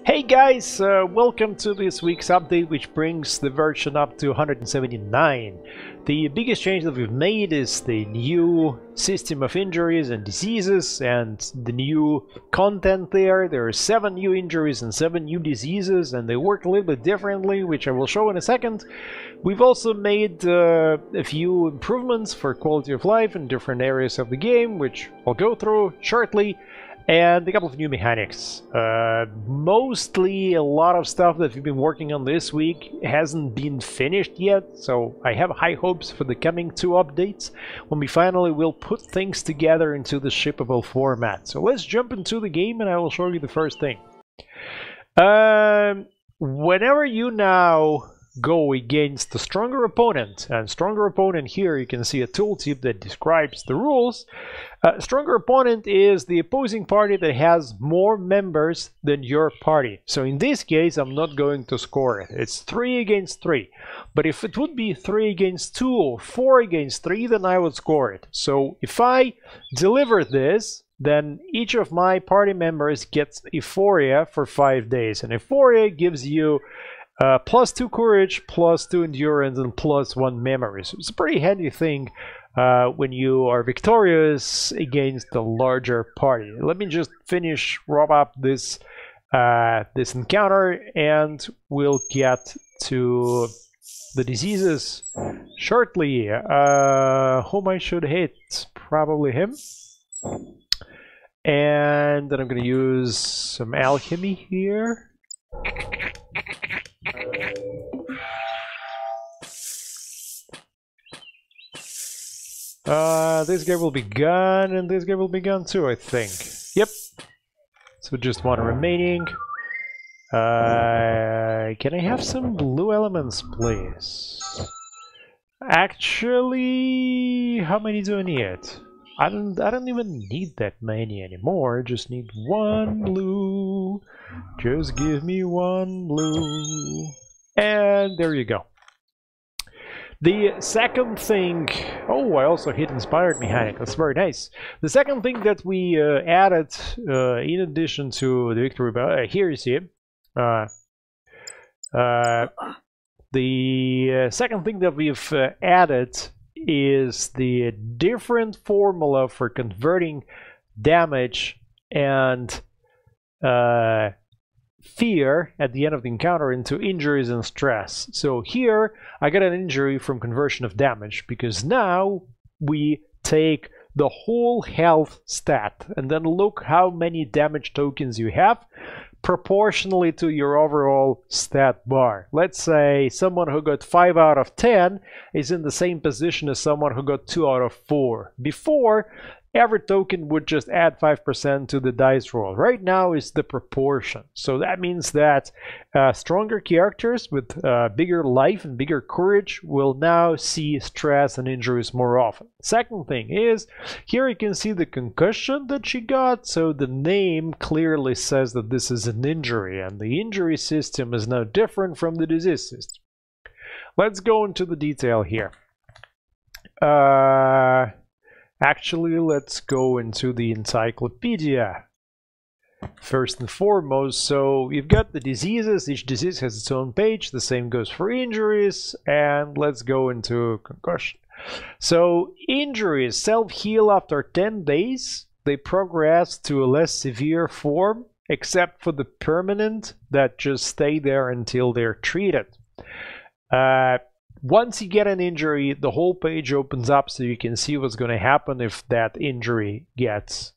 Hey guys, welcome to this week's update, which brings the version up to 179. The biggest change that we've made is the new system of injuries and diseases and the new content there. There are 7 new injuries and 7 new diseases, and they work a little bit differently, which I will show in a second. We've also made a few improvements for quality of life in different areas of the game, which I'll go through shortly. And a couple of new mechanics. Mostly a lot of stuff that we've been working on this week hasn't been finished yet, so I have high hopes for the coming 2 updates when we finally will put things together into the shippable format. So let's jump into the game and I will show you the first thing. Whenever you now go against a stronger opponent, and stronger opponent here you can see a tooltip that describes the rules. Stronger opponent is the opposing party that has more members than your party. So in this case I'm not going to score it. It's 3 against 3. But if it would be 3 against 2 or 4 against 3, then I would score it. So if I deliver this, then each of my party members gets Euphoria for 5 days. And Euphoria gives you plus 2 courage, plus 2 endurance, and plus 1 memory. So it's a pretty handy thing when you are victorious against a larger party. Let me just wrap up this this encounter, and we'll get to the diseases shortly. Whom I should hit? Probably him. And then I'm going to use some alchemy here. This guy will be gone, and this guy will be gone too, I think. Yep. So just 1 remaining. Can I have some blue elements, please? Actually, how many do I need? I don't even need that many anymore. I just need 1 blue. Just give me 1 blue. And there you go. The second thing... Oh, I also hit inspired mechanic. That's very nice. The second thing that we added, in addition to the victory bell, here you see it. The second thing that we've added is the different formula for converting damage and fear at the end of the encounter into injuries and stress. So here I got an injury from conversion of damage, because now we take the whole health stat and then look how many damage tokens you have proportionally to your overall stat bar. Let's say someone who got 5 out of 10 is in the same position as someone who got 2 out of 4. Before, every token would just add 5% to the dice roll. Right now is the proportion. So that means that stronger characters with bigger life and bigger courage will now see stress and injuries more often. Second thing is, here you can see the concussion that she got. So the name clearly says that this is an injury, and the injury system is now different from the disease system. Let's go into the detail here. Actually, let's go into the encyclopedia first and foremost. So you've got the diseases. Each disease has its own page. The same goes for injuries. And let's go into concussion. So injuries self-heal after 10 days. They progress to a less severe form, except for the permanent that just stay there until they're treated. Once you get an injury, the whole page opens up so you can see what's going to happen if that injury gets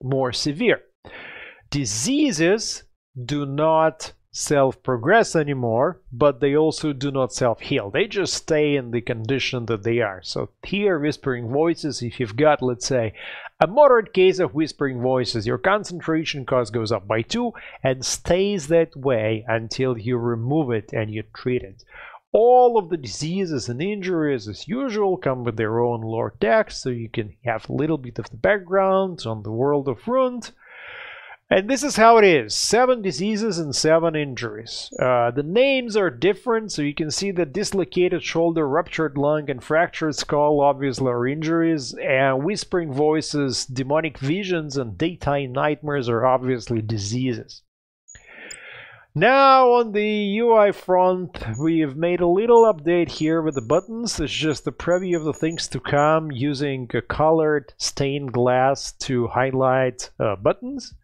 more severe. Diseases do not self-progress anymore, but they also do not self-heal. They just stay in the condition that they are. So here, Whispering Voices, if you've got, let's say, a moderate case of Whispering Voices, your concentration cost goes up by 2 and stays that way until you remove it and you treat it. All of the diseases and injuries, as usual, come with their own lore text, so you can have a little bit of the background on the world of Rund. And this is how it is. 7 diseases and 7 injuries. The names are different, so you can see that dislocated shoulder, ruptured lung, and fractured skull obviously are injuries, and Whispering Voices, demonic visions, and daytime nightmares are obviously diseases. Now on the UI front, we've made a little update here with the buttons. It's just a preview of the things to come using a colored stained glass to highlight buttons.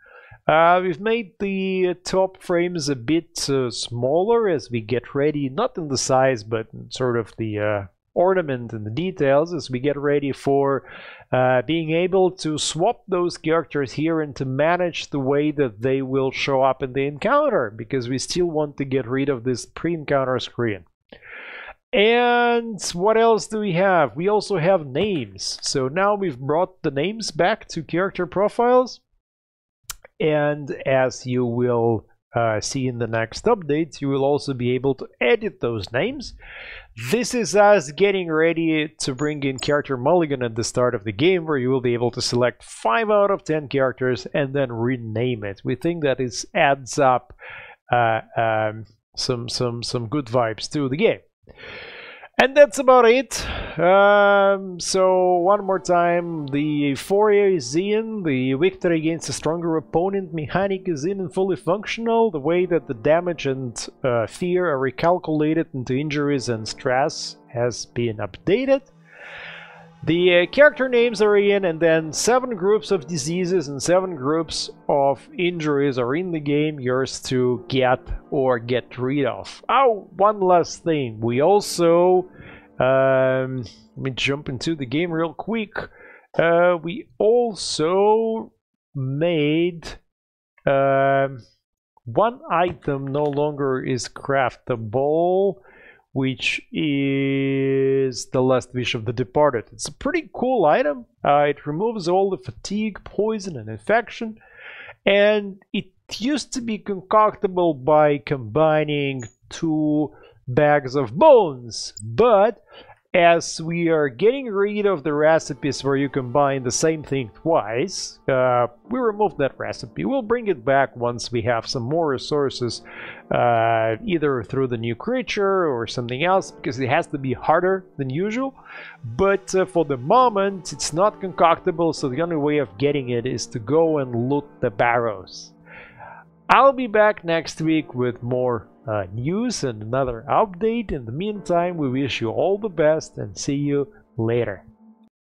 We've made the top frames a bit smaller as we get ready, not in the size, but sort of the ornament and the details as we get ready for being able to swap those characters here and to manage the way that they will show up in the encounter, because we still want to get rid of this pre-encounter screen. And what else do we have? We also have names. So now we've brought the names back to character profiles. And as you will see in the next updates, you will also be able to edit those names. This is us getting ready to bring in character mulligan at the start of the game, where you will be able to select 5 out of 10 characters and then rename it. We think that it adds up some good vibes to the game. And that's about it. So one more time, the euphoria is in, the victory against a stronger opponent mechanic is in and fully functional. The way that the damage and fear are recalculated into injuries and stress has been updated. The character names are in, and then 7 groups of diseases and 7 groups of injuries are in the game, yours to get or get rid of. Oh, one last thing. We also, let me jump into the game real quick. We also made one item no longer is craftable, which is the Last Wish of the Departed. It's a pretty cool item. It removes all the fatigue, poison, and infection. And it used to be concoctable by combining 2 bags of bones. But as we are getting rid of the recipes where you combine the same thing twice, we removed that recipe. We'll bring it back once we have some more resources, either through the new creature or something else, because it has to be harder than usual. But for the moment, it's not concoctable, so the only way of getting it is to go and loot the barrows. I'll be back next week with more news and another update. In the meantime, we wish you all the best and see you later.